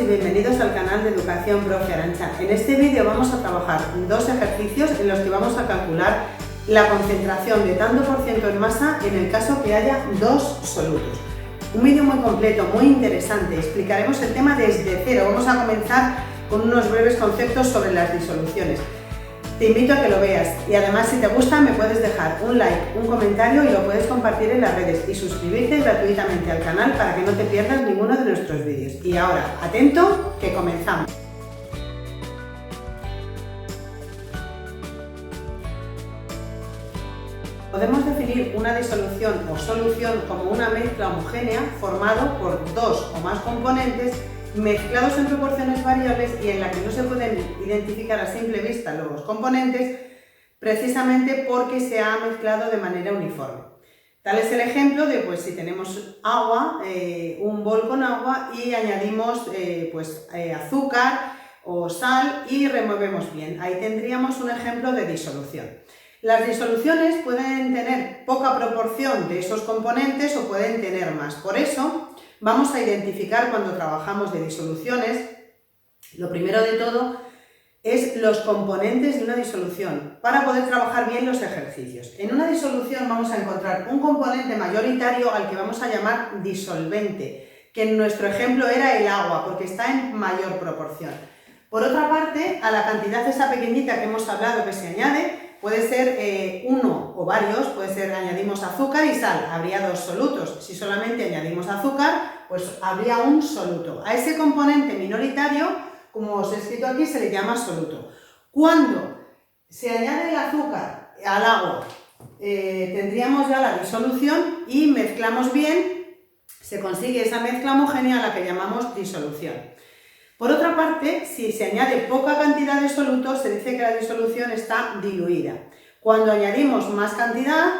bienvenidos al canal de Educación Profe Arantxa. En este vídeo vamos a trabajar dos ejercicios en los que vamos a calcular la concentración de tanto por ciento en masa en el caso que haya dos solutos. Un vídeo muy completo, muy interesante, explicaremos el tema desde cero. Vamos a comenzar con unos breves conceptos sobre las disoluciones. Te invito a que lo veas y además si te gusta me puedes dejar un like, un comentario y lo puedes compartir en las redes y suscribirte gratuitamente al canal para que no te pierdas ninguno de nuestros vídeos. Y ahora, atento, que comenzamos. Podemos definir una disolución o solución como una mezcla homogénea formado por dos o más componentes mezclados en proporciones variables y en la que no se pueden identificar a simple vista los componentes precisamente porque se ha mezclado de manera uniforme. Tal es el ejemplo de si tenemos agua, un bol con agua y añadimos azúcar o sal y removemos bien. Ahí tendríamos un ejemplo de disolución. Las disoluciones pueden tener poca proporción de esos componentes o pueden tener más. Por eso vamos a identificar cuando trabajamos de disoluciones, lo primero de todo es los componentes de una disolución para poder trabajar bien los ejercicios. En una disolución vamos a encontrar un componente mayoritario al que vamos a llamar disolvente, que en nuestro ejemplo era el agua porque está en mayor proporción. Por otra parte, a la cantidad esa pequeñita que hemos hablado que se añade, puede ser uno o varios, puede ser añadimos azúcar y sal, habría dos solutos. Si solamente añadimos azúcar, pues habría un soluto. A ese componente minoritario, como os he escrito aquí, se le llama soluto. Cuando se añade el azúcar al agua, tendríamos ya la disolución y mezclamos bien, se consigue esa mezcla homogénea a la que llamamos disolución. Por otra parte, si se añade poca cantidad de solutos, se dice que la disolución está diluida. Cuando añadimos más cantidad,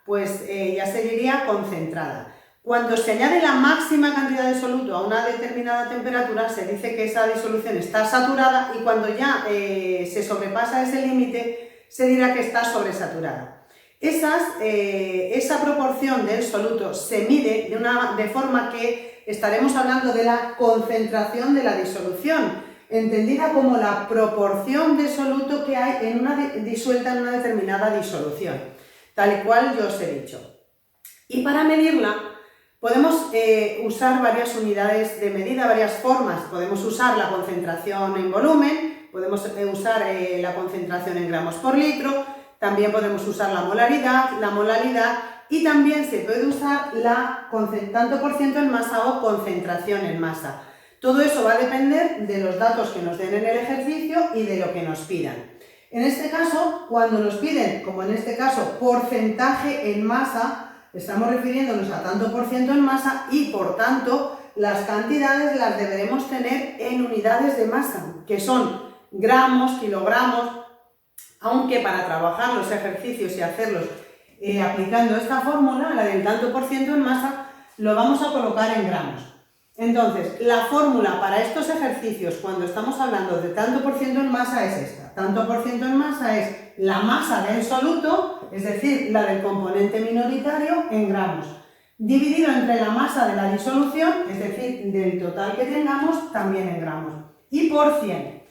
pues ya se diría concentrada. Cuando se añade la máxima cantidad de soluto a una determinada temperatura, se dice que esa disolución está saturada y cuando ya se sobrepasa ese límite, se dirá que está sobresaturada. Esa proporción del soluto se mide de forma que estaremos hablando de la concentración de la disolución, entendida como la proporción de soluto que hay disuelta en una determinada disolución, tal y cual yo os he dicho. Y para medirla podemos usar varias unidades de medida, varias formas. Podemos usar la concentración en volumen, podemos usar la concentración en gramos por litro, también podemos usar la molalidad y también se puede usar tanto por ciento en masa o concentración en masa. Todo eso va a depender de los datos que nos den en el ejercicio y de lo que nos pidan. En este caso, cuando nos piden, como en este caso, porcentaje en masa, estamos refiriéndonos a tanto por ciento en masa y por tanto las cantidades las deberemos tener en unidades de masa, que son gramos, kilogramos, aunque para trabajar los ejercicios y hacerlos aplicando esta fórmula, la del tanto por ciento en masa, lo vamos a colocar en gramos. Entonces, la fórmula para estos ejercicios, cuando estamos hablando de tanto por ciento en masa, es esta. Tanto por ciento en masa es la masa del soluto, es decir, la del componente minoritario, en gramos, dividido entre la masa de la disolución, es decir, del total que tengamos, también en gramos, y por 100.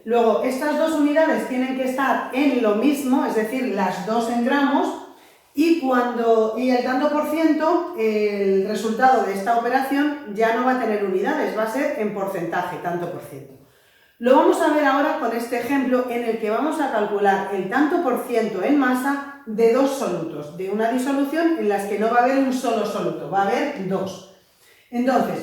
Luego, estas dos unidades tienen que estar en lo mismo, es decir, las dos en gramos, y el tanto por ciento, el resultado de esta operación ya no va a tener unidades, va a ser en porcentaje, tanto por ciento. Lo vamos a ver ahora con este ejemplo en el que vamos a calcular el tanto por ciento en masa de dos solutos, de una disolución en las que no va a haber un solo soluto, va a haber dos. Entonces,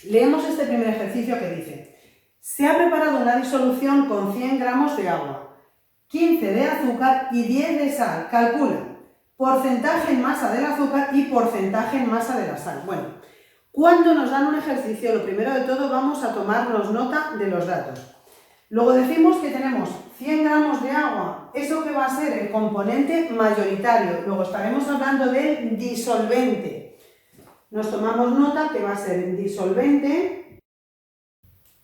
leemos este primer ejercicio que dice: se ha preparado una disolución con 100 gramos de agua, 15 de azúcar y 10 de sal. Calcula porcentaje en masa del azúcar y porcentaje en masa de la sal. Bueno, cuando nos dan un ejercicio, lo primero de todo vamos a tomarnos nota de los datos. Luego decimos que tenemos 100 gramos de agua, eso que va a ser el componente mayoritario. Luego estaremos hablando del disolvente. Nos tomamos nota que va a ser el disolvente,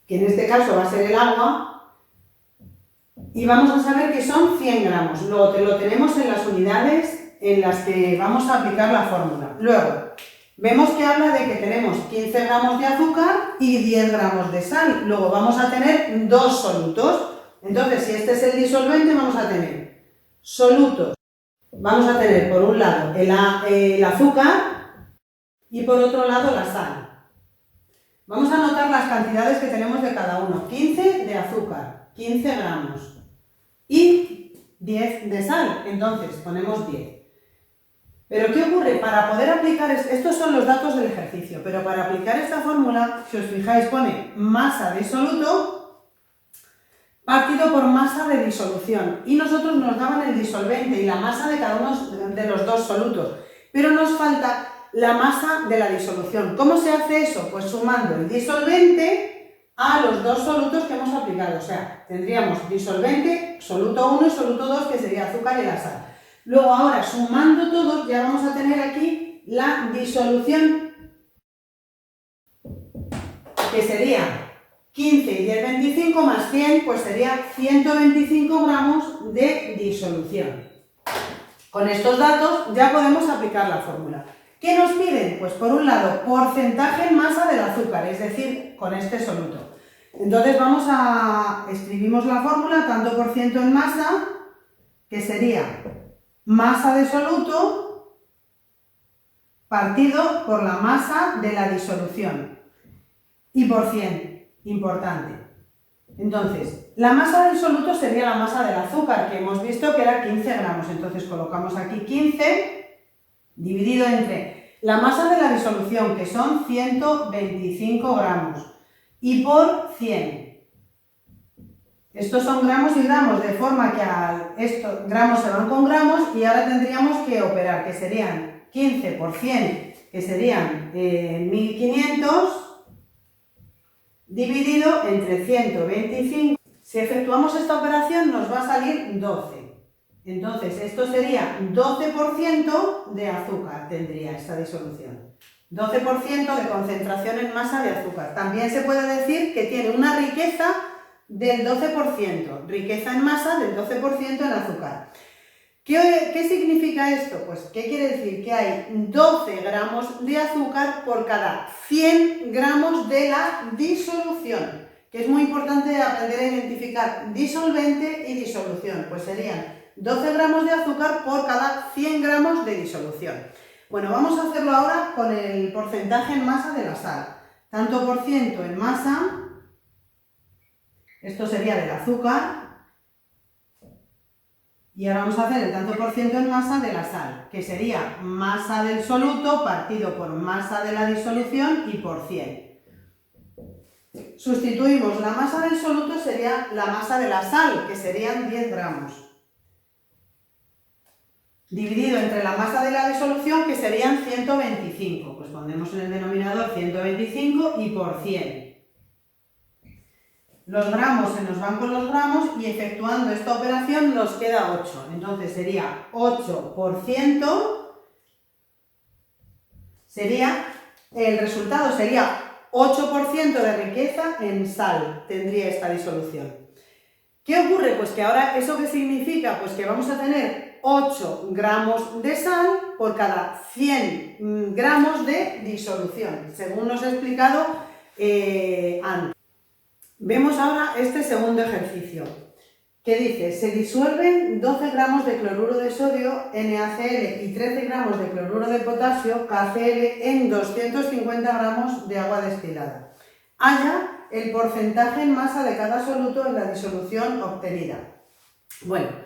que en este caso va a ser el agua, y vamos a saber que son 100 gramos. Luego lo tenemos en las unidades en las que vamos a aplicar la fórmula. Luego, Vemos que habla de que tenemos 15 gramos de azúcar y 10 gramos de sal. Luego vamos a tener dos solutos. Entonces, si este es el disolvente, vamos a tener solutos. Vamos a tener por un lado el azúcar y por otro lado la sal. Vamos a anotar las cantidades que tenemos de cada uno. 15 de azúcar, 15 gramos y 10 de sal. Entonces, ponemos 10. Pero ¿qué ocurre? Para poder aplicar, estos son los datos del ejercicio, pero para aplicar esta fórmula, si os fijáis, pone masa de soluto partido por masa de disolución. Y nosotros nos daban el disolvente y la masa de cada uno de los dos solutos. Pero nos falta la masa de la disolución. ¿Cómo se hace eso? Pues sumando el disolvente a los dos solutos que hemos aplicado. O sea, tendríamos disolvente, soluto 1 y soluto 2, que sería azúcar y la sal. Luego ahora, sumando todos, ya vamos a tener aquí la disolución, que sería 15 y 10, 25 más 100, pues sería 125 gramos de disolución. Con estos datos ya podemos aplicar la fórmula. ¿Qué nos piden? Pues por un lado, porcentaje en masa del azúcar, es decir, con este soluto. Entonces escribimos la fórmula, tanto por ciento en masa, que sería masa de soluto partido por la masa de la disolución. Y por 100, importante. Entonces, la masa del soluto sería la masa del azúcar, que hemos visto que era 15 gramos. Entonces colocamos aquí 15 dividido entre la masa de la disolución, que son 125 gramos, y por 100. Estos son gramos y gramos, de forma que estos gramos se van con gramos y ahora tendríamos que operar, que serían 15 por 100, que serían 1500, dividido entre 125. Si efectuamos esta operación nos va a salir 12. Entonces esto sería 12% de azúcar, tendría esta disolución. 12% de concentración en masa de azúcar. También se puede decir que tiene una riqueza del 12%, riqueza en masa del 12% en azúcar. ¿Qué significa esto? Pues, ¿qué quiere decir? Que hay 12 gramos de azúcar por cada 100 gramos de la disolución, que es muy importante aprender a identificar disolvente y disolución, pues serían 12 gramos de azúcar por cada 100 gramos de disolución. Bueno, vamos a hacerlo ahora con el porcentaje en masa de la sal. Tanto por ciento en masa, esto sería del azúcar, y ahora vamos a hacer el tanto por ciento en masa de la sal, que sería masa del soluto partido por masa de la disolución y por 100. Sustituimos la masa del soluto, sería la masa de la sal, que serían 10 gramos. Dividido entre la masa de la disolución, que serían 125. Pues pondremos en el denominador 125 y por 100. Los gramos se nos van con los gramos y efectuando esta operación nos queda 8. Entonces sería 8%, el resultado sería 8% de riqueza en sal, tendría esta disolución. ¿Qué ocurre? Pues que ahora, ¿eso qué significa? Pues que vamos a tener 8 gramos de sal por cada 100 gramos de disolución, según nos he explicado antes. Vemos ahora este segundo ejercicio, que dice, se disuelven 12 gramos de cloruro de sodio, NaCl, y 13 gramos de cloruro de potasio, KCl, en 250 gramos de agua destilada. Halla el porcentaje en masa de cada soluto en la disolución obtenida. Bueno,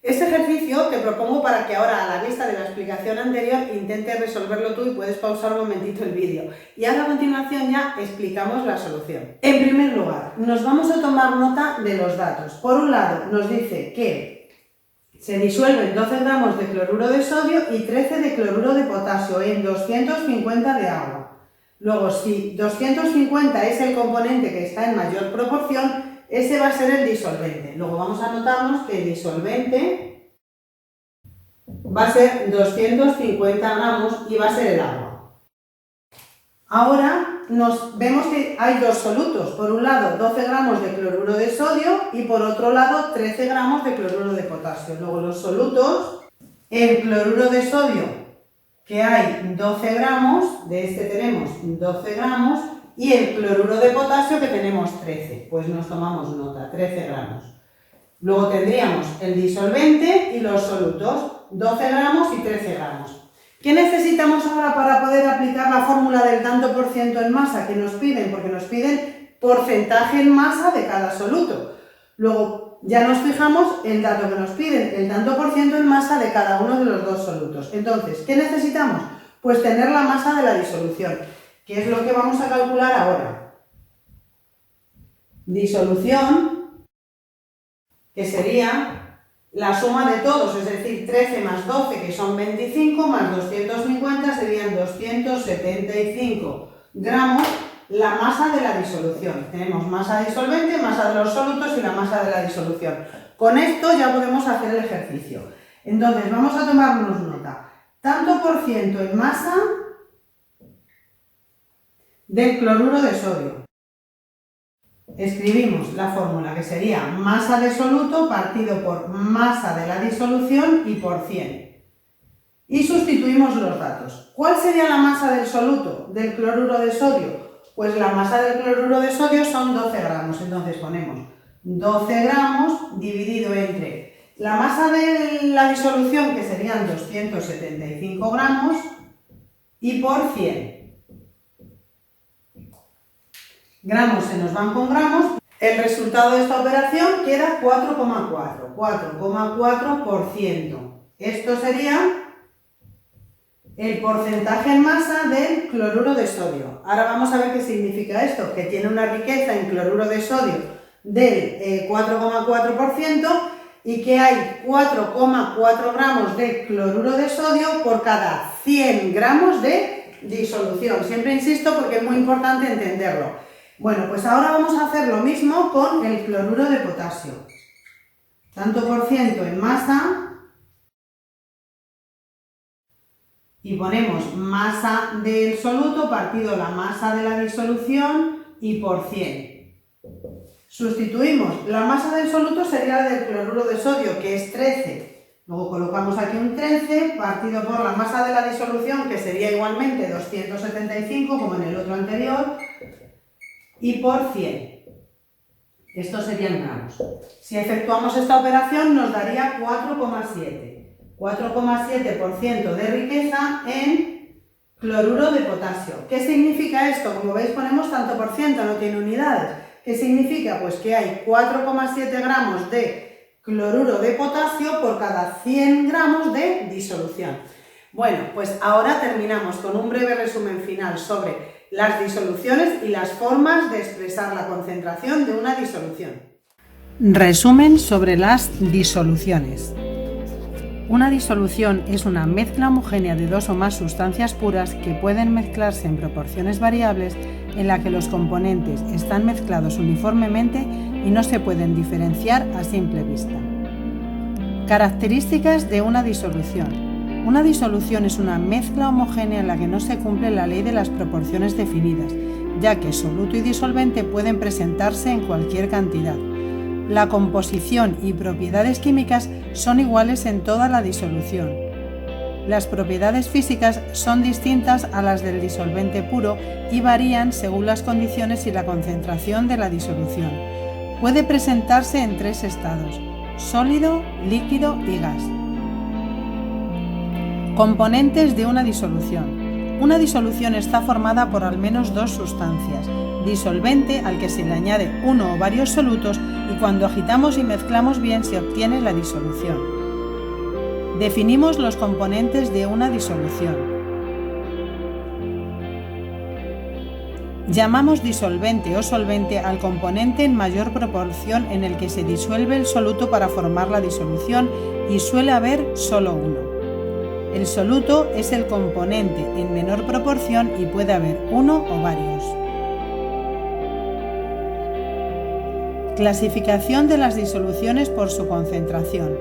este ejercicio te propongo para que ahora, a la vista de la explicación anterior, intentes resolverlo tú y puedes pausar un momentito el vídeo. Y ahora a continuación ya explicamos la solución. En primer lugar, nos vamos a tomar nota de los datos. Por un lado, nos dice que se disuelven 12 gramos de cloruro de sodio y 13 de cloruro de potasio en 250 de agua. Luego, si 250 es el componente que está en mayor proporción, ese va a ser el disolvente. Luego vamos a anotarnos que el disolvente va a ser 250 gramos y va a ser el agua. Ahora vemos que hay dos solutos. Por un lado 12 gramos de cloruro de sodio y por otro lado 13 gramos de cloruro de potasio. Luego los solutos, el cloruro de sodio, que hay 12 gramos, de este tenemos 12 gramos, y el cloruro de potasio que tenemos 13, pues nos tomamos nota, 13 gramos. Luego tendríamos el disolvente y los solutos, 12 gramos y 13 gramos. ¿Qué necesitamos ahora para poder aplicar la fórmula del tanto por ciento en masa que nos piden? Porque nos piden porcentaje en masa de cada soluto. Luego ya nos fijamos el dato que nos piden, el tanto por ciento en masa de cada uno de los dos solutos. Entonces, ¿qué necesitamos? Pues tener la masa de la disolución, que es lo que vamos a calcular ahora. Disolución, que sería la suma de todos, es decir, 13 más 12, que son 25, más 250 serían 275 gramos, la masa de la disolución. Tenemos masa disolvente, masa de los solutos y la masa de la disolución. Con esto ya podemos hacer el ejercicio. Entonces, vamos a tomarnos nota. Tanto por ciento en masa del cloruro de sodio. Escribimos la fórmula, que sería masa de soluto partido por masa de la disolución y por 100. Y sustituimos los datos. ¿Cuál sería la masa del soluto del cloruro de sodio? Pues la masa del cloruro de sodio son 12 gramos. Entonces ponemos 12 gramos dividido entre la masa de la disolución, que serían 275 gramos, y por 100. Gramos se nos van con gramos. El resultado de esta operación queda 4,4. 4,4%. Esto sería el porcentaje en masa del cloruro de sodio. Ahora vamos a ver qué significa esto, que tiene una riqueza en cloruro de sodio del 4,4% y que hay 4,4 gramos de cloruro de sodio por cada 100 gramos de disolución. Siempre insisto porque es muy importante entenderlo. Bueno, pues ahora vamos a hacer lo mismo con el cloruro de potasio. Tanto por ciento en masa, y ponemos masa del soluto partido la masa de la disolución y por 100. Sustituimos, la masa del soluto sería la del cloruro de sodio, que es 13. Luego colocamos aquí un 13 partido por la masa de la disolución, que sería igualmente 275 como en el otro anterior, y por 100. Estos serían gramos. Si efectuamos esta operación nos daría 4,7. 4,7% de riqueza en cloruro de potasio. ¿Qué significa esto? Como veis ponemos tanto por ciento, no tiene unidades. ¿Qué significa? Pues que hay 4,7 gramos de cloruro de potasio por cada 100 gramos de disolución. Bueno, pues ahora terminamos con un breve resumen final sobre las disoluciones y las formas de expresar la concentración de una disolución. Resumen sobre las disoluciones. Una disolución es una mezcla homogénea de dos o más sustancias puras que pueden mezclarse en proporciones variables en la que los componentes están mezclados uniformemente y no se pueden diferenciar a simple vista. Características de una disolución. Una disolución es una mezcla homogénea en la que no se cumple la ley de las proporciones definidas, ya que soluto y disolvente pueden presentarse en cualquier cantidad. La composición y propiedades químicas son iguales en toda la disolución. Las propiedades físicas son distintas a las del disolvente puro y varían según las condiciones y la concentración de la disolución. Puede presentarse en tres estados: sólido, líquido y gas. Componentes de una disolución. Una disolución está formada por al menos dos sustancias: disolvente, al que se le añade uno o varios solutos, y cuando agitamos y mezclamos bien se obtiene la disolución. Definimos los componentes de una disolución. Llamamos disolvente o solvente al componente en mayor proporción en el que se disuelve el soluto para formar la disolución, y suele haber solo uno. El soluto es el componente en menor proporción y puede haber uno o varios. Clasificación de las disoluciones por su concentración.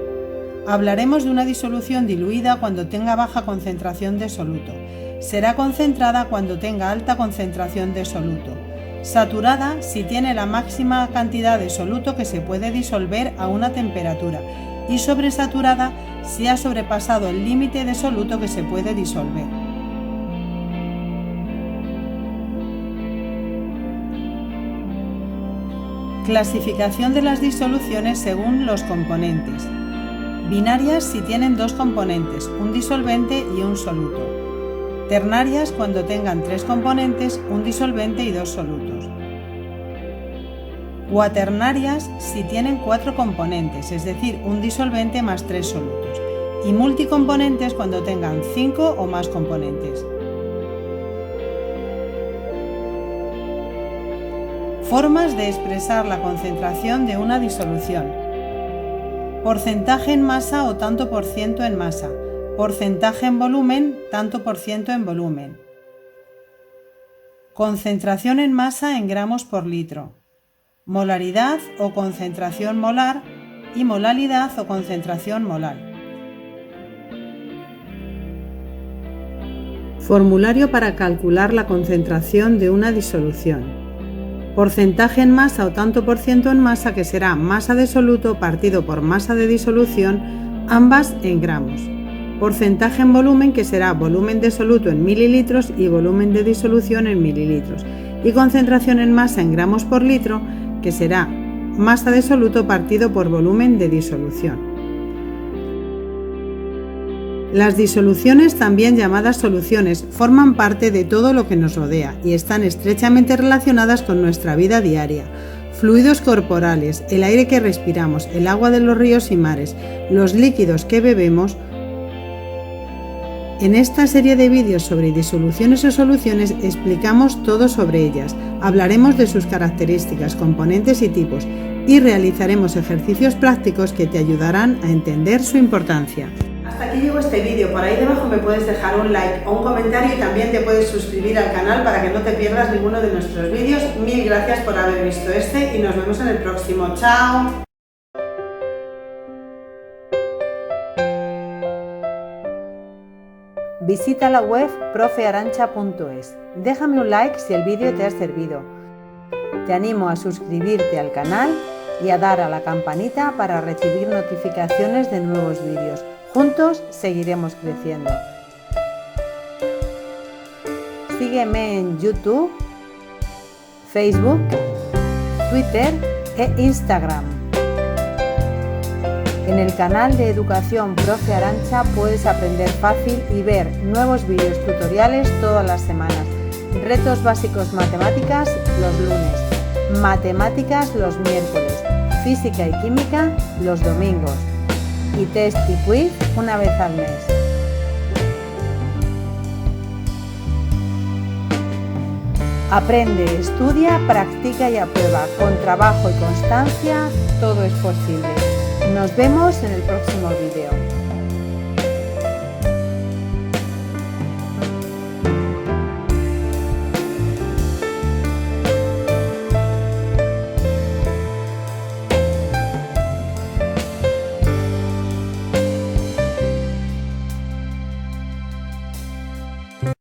Hablaremos de una disolución diluida cuando tenga baja concentración de soluto. Será concentrada cuando tenga alta concentración de soluto. Saturada si tiene la máxima cantidad de soluto que se puede disolver a una temperatura, y sobresaturada si ha sobrepasado el límite de soluto que se puede disolver. Clasificación de las disoluciones según los componentes. Binarias si tienen dos componentes, un disolvente y un soluto. Ternarias cuando tengan tres componentes, un disolvente y dos solutos. Cuaternarias si tienen cuatro componentes, es decir, un disolvente más tres solutos. Y multicomponentes cuando tengan 5 o más componentes. Formas de expresar la concentración de una disolución. Porcentaje en masa o tanto por ciento en masa. Porcentaje en volumen, tanto por ciento en volumen. Concentración en masa en gramos por litro. Molaridad o concentración molar y molalidad o concentración molar. Formulario para calcular la concentración de una disolución. Porcentaje en masa o tanto por ciento en masa, que será masa de soluto partido por masa de disolución, ambas en gramos. Porcentaje en volumen, que será volumen de soluto en mililitros y volumen de disolución en mililitros. Y concentración en masa en gramos por litro, que será masa de soluto partido por volumen de disolución. Las disoluciones, también llamadas soluciones, forman parte de todo lo que nos rodea y están estrechamente relacionadas con nuestra vida diaria. Fluidos corporales, el aire que respiramos, el agua de los ríos y mares, los líquidos que bebemos. En esta serie de vídeos sobre disoluciones o soluciones explicamos todo sobre ellas, hablaremos de sus características, componentes y tipos y realizaremos ejercicios prácticos que te ayudarán a entender su importancia. Hasta aquí llegó este vídeo. Por ahí debajo me puedes dejar un like o un comentario y también te puedes suscribir al canal para que no te pierdas ninguno de nuestros vídeos. Mil gracias por haber visto este y nos vemos en el próximo. ¡Chao! Visita la web profearancha.es. Déjame un like si el vídeo te ha servido. Te animo a suscribirte al canal y a dar a la campanita para recibir notificaciones de nuevos vídeos. Juntos seguiremos creciendo. Sígueme en YouTube, Facebook, Twitter e Instagram. En el canal de Educación Profe Arancha puedes aprender fácil y ver nuevos vídeos tutoriales todas las semanas. Retos básicos matemáticas los lunes, matemáticas los miércoles, física y química los domingos y test y quiz una vez al mes. Aprende, estudia, practica y aprueba. Con trabajo y constancia todo es posible. Nos vemos en el próximo vídeo.